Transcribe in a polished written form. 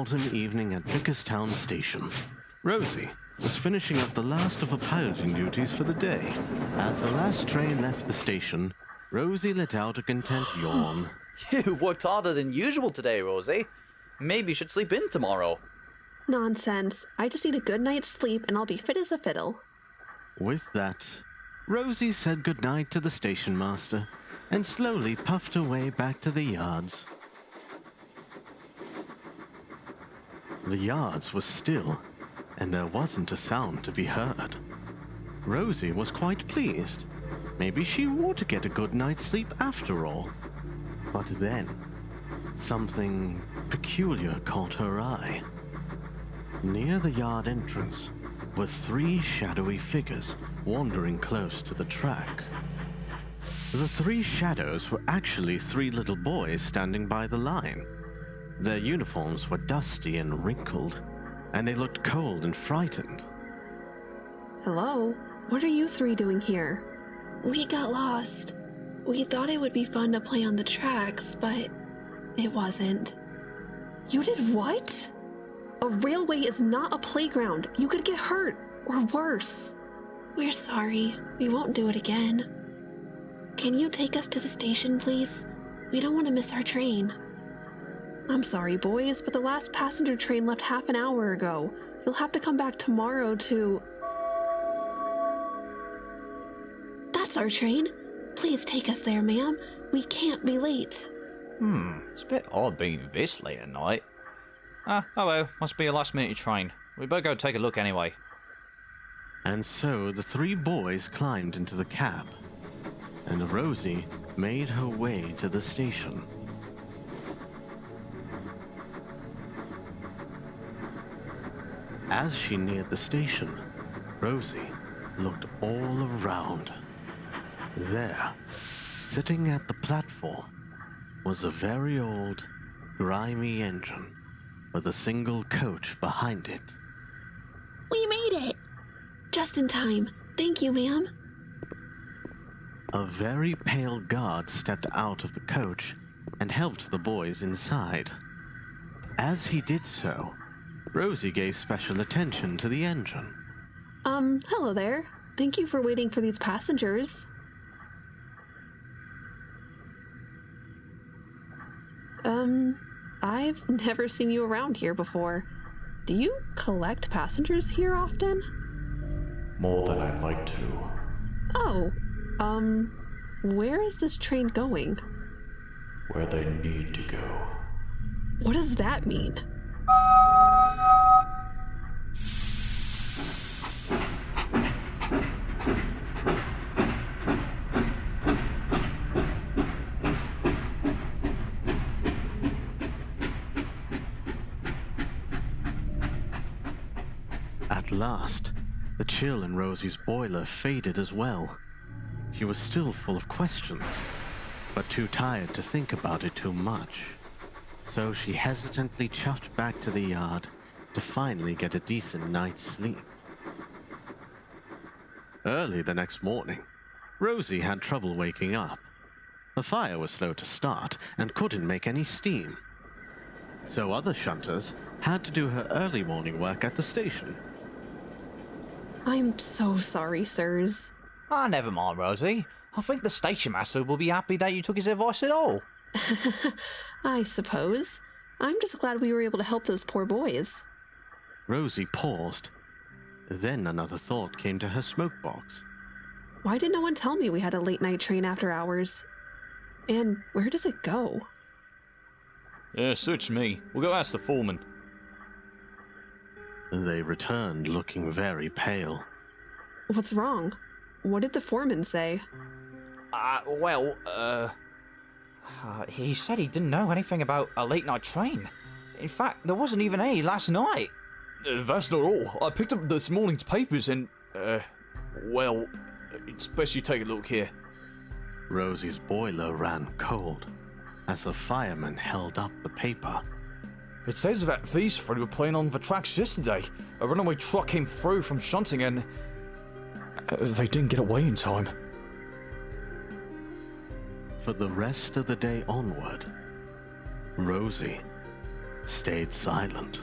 autumn evening at Vickerstown Station. Rosie was finishing up the last of her piloting duties for the day. As the last train left the station, Rosie let out a content yawn. You've worked harder than usual today, Rosie. Maybe you should sleep in tomorrow. Nonsense. I just need a good night's sleep and I'll be fit as a fiddle. With that, Rosie said goodnight to the station master and slowly puffed her way back to the yards. The yards were still, and there wasn't a sound to be heard. Rosie was quite pleased. Maybe she would get a good night's sleep after all. But then, something peculiar caught her eye. Near the yard entrance were 3 shadowy figures wandering close to the track. The 3 shadows were actually 3 little boys standing by the line. Their uniforms were dusty and wrinkled, and they looked cold and frightened. Hello? What are you 3 doing here? We got lost. We thought it would be fun to play on the tracks, but it wasn't. You did what? A railway is not a playground. You could get hurt, or worse. We're sorry. We won't do it again. Can you take us to the station, please? We don't want to miss our train. I'm sorry, boys, but the last passenger train left half an hour ago. You'll have to come back tomorrow to... That's our train. Please take us there, ma'am. We can't be late. It's a bit odd being this late at night. Oh well, must be a last-minute train. We better go take a look anyway. And so the 3 boys climbed into the cab, and Rosie made her way to the station. As she neared the station, Rosie looked all around. There, sitting at the platform, was a very old, grimy engine with a single coach behind it. We made it! Just in time. Thank you, ma'am. A very pale guard stepped out of the coach and helped the boys inside. As he did so, Rosie gave special attention to the engine. Hello there. Thank you for waiting for these passengers. I've never seen you around here before. Do you collect passengers here often? More than I'd like to. Oh, where is this train going? Where they need to go. What does that mean? At last, the chill in Rosie's boiler faded as well. She was still full of questions, but too tired to think about it too much. So she hesitantly chuffed back to the yard to finally get a decent night's sleep. Early the next morning, Rosie had trouble waking up. The fire was slow to start and couldn't make any steam. So other shunters had to do her early morning work at the station. I'm so sorry, sirs. Never mind, Rosie. I think the station master will be happy that you took his advice at all. I suppose. I'm just glad we were able to help those poor boys. Rosie paused. Then another thought came to her smoke box. Why did no one tell me we had a late-night train after hours? And where does it go? Yeah, suits me. We'll go ask the foreman. They returned looking very pale. What's wrong? What did the foreman say? He said he didn't know anything about a late-night train. In fact, there wasn't even any last night. That's not all. I picked up this morning's papers and, it's best you take a look here. Rosie's boiler ran cold as the fireman held up the paper. It says that these 3 were playing on the tracks yesterday. A runaway truck came through from shunting and they didn't get away in time. For the rest of the day onward, Rosie stayed silent.